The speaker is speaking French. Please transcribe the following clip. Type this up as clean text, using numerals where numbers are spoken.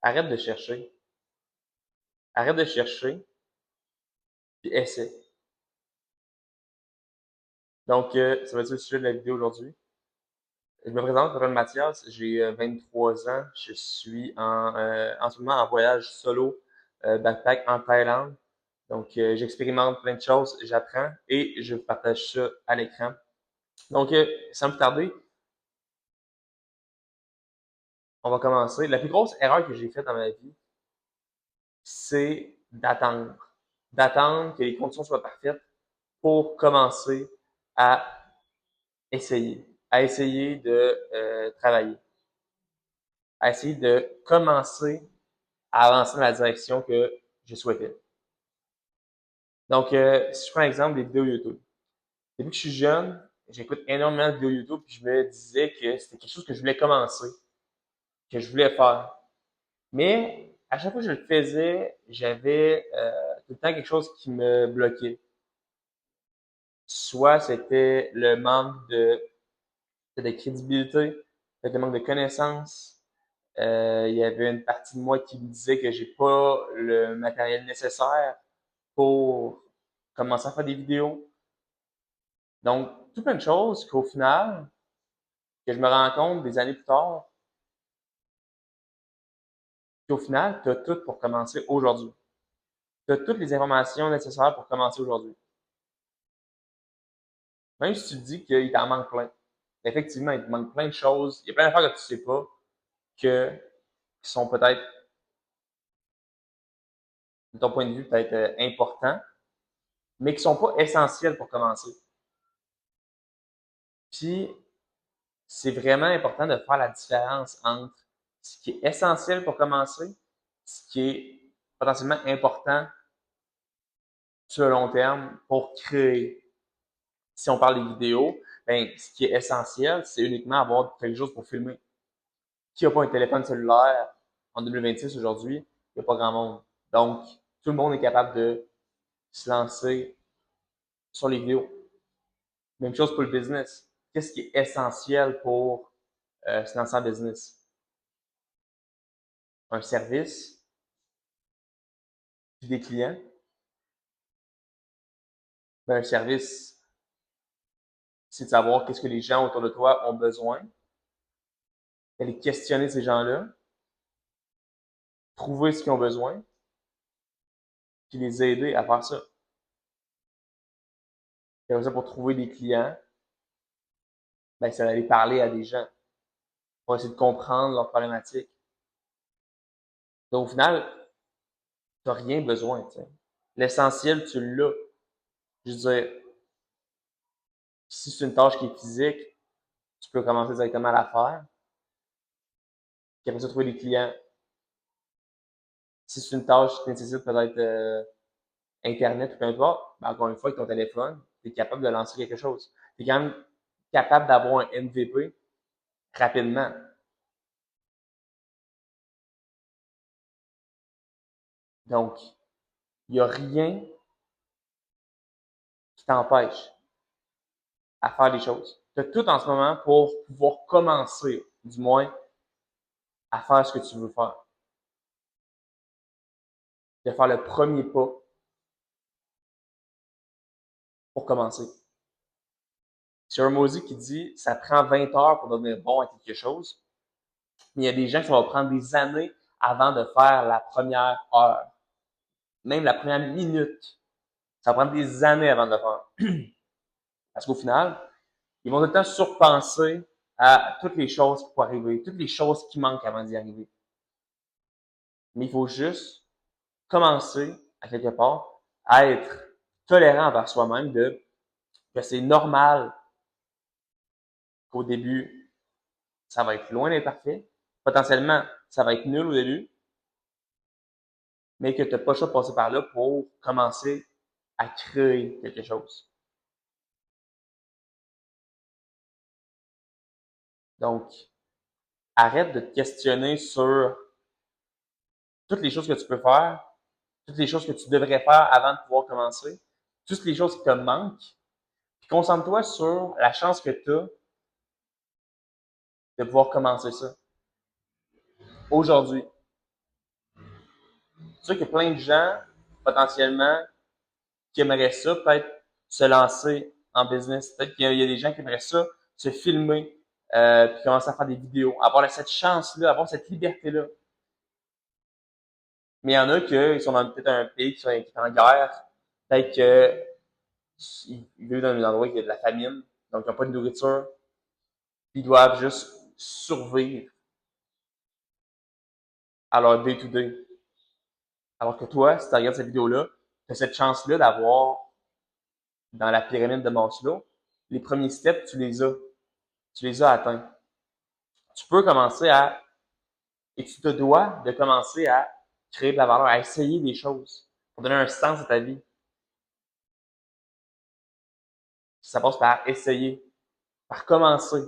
Arrête de chercher. Arrête de chercher, puis essaie. Donc, ça va être ça le sujet de la vidéo aujourd'hui. Je me présente, je m'appelle Mathias, j'ai 23 ans. Je suis en ce moment en voyage solo, backpack en Thaïlande. Donc, j'expérimente plein de choses, j'apprends et je partage ça à l'écran. Donc, sans plus tarder, on va commencer. La plus grosse erreur que j'ai faite dans ma vie, c'est d'attendre. D'attendre que les conditions soient parfaites pour commencer à à essayer de travailler, à essayer de commencer à avancer dans la direction que je souhaitais. Donc, si je prends l'exemple des vidéos YouTube. Depuis que je suis jeune, j'écoute énormément de vidéos YouTube, puis je me disais que c'était quelque chose que je voulais commencer, que je voulais faire. Mais à chaque fois que je le faisais, j'avais tout le temps quelque chose qui me bloquait. Soit c'était le manque de crédibilité, peut-être le manque de connaissances. Il y avait une partie de moi qui me disait que j'ai pas le matériel nécessaire pour commencer à faire des vidéos. Donc, tout plein de choses qu'au final, que je me rends compte des années plus tard, qu'au final, tu as tout pour commencer aujourd'hui. Tu as toutes les informations nécessaires pour commencer aujourd'hui. Même si tu te dis qu'il t'en manque plein. Effectivement, il te manque plein de choses. Il y a plein d'affaires que tu sais pas qui sont peut-être, de ton point de vue, peut-être importants, mais qui sont pas essentiels pour commencer. Puis, c'est vraiment important de faire la différence entre ce qui est essentiel pour commencer, ce qui est potentiellement important sur le long terme pour créer. Si on parle des vidéos, ben, ce qui est essentiel, c'est uniquement avoir quelque chose pour filmer. Qui n'a pas un téléphone cellulaire en 2026 aujourd'hui? Il n'y a pas grand monde. Donc, tout le monde est capable de se lancer sur les vidéos. Même chose pour le business. Qu'est-ce qui est essentiel pour se lancer en business? Un service, puis des clients. Ben, un service, c'est de savoir qu'est-ce que les gens autour de toi ont besoin, d'aller questionner ces gens-là, trouver ce qu'ils ont besoin, puis les aider à faire ça. Et après ça, pour trouver des clients, ben, c'est d'aller parler à des gens pour essayer de comprendre leurs problématiques. Donc, au final, tu n'as rien besoin. T'sais. L'essentiel, tu l'as. Je veux dire, si c'est une tâche qui est physique, tu peux commencer directement à la faire. Puis après ça, trouver des clients. Si c'est une tâche qui nécessite peut-être Internet ou peu importe, ben encore une fois, avec ton téléphone, tu es capable de lancer quelque chose. Tu es quand même capable d'avoir un MVP rapidement. Donc, il n'y a rien qui t'empêche à faire des choses. Tu as tout en ce moment pour pouvoir commencer, du moins, à faire ce que tu veux faire. De faire le premier pas pour commencer. C'est un Hormozy qui dit ça prend 20 heures pour devenir bon à quelque chose, mais il y a des gens qui vont prendre des années avant de faire la première heure, même la première minute. Ça va prendre des années avant de le faire. Parce qu'au final, ils vont tout le temps surpenser à toutes les choses qui pourraient arriver, toutes les choses qui manquent avant d'y arriver. Mais il faut juste commencer, à quelque part, à être tolérant envers soi-même de que c'est normal qu'au début, ça va être loin d'être parfait. Potentiellement, ça va être nul au début, mais que tu n'as pas le choix de passer par là pour commencer à créer quelque chose. Donc, arrête de te questionner sur toutes les choses que tu peux faire, toutes les choses que tu devrais faire avant de pouvoir commencer, toutes les choses qui te manquent, puis concentre-toi sur la chance que tu as de pouvoir commencer ça aujourd'hui. C'est sûr qu'il y a plein de gens, potentiellement, qui aimeraient ça, peut-être se lancer en business. Peut-être qu'il y a des gens qui aimeraient ça, se filmer, puis commencer à faire des vidéos, avoir cette chance-là, avoir cette liberté-là. Mais il y en a qui sont dans peut-être un pays qui est en guerre, peut-être qu'ils vivent dans un endroit où il y a de la famine, donc ils n'ont pas de nourriture, puis ils doivent juste survivre à leur day-to-day. Alors que toi, si tu regardes cette vidéo-là, tu as cette chance-là d'avoir, dans la pyramide de Maslow, les premiers steps, tu les as. Tu les as atteints. Tu peux commencer à, et tu te dois de commencer à créer de la valeur, à essayer des choses pour donner un sens à ta vie. Ça passe par essayer, par commencer.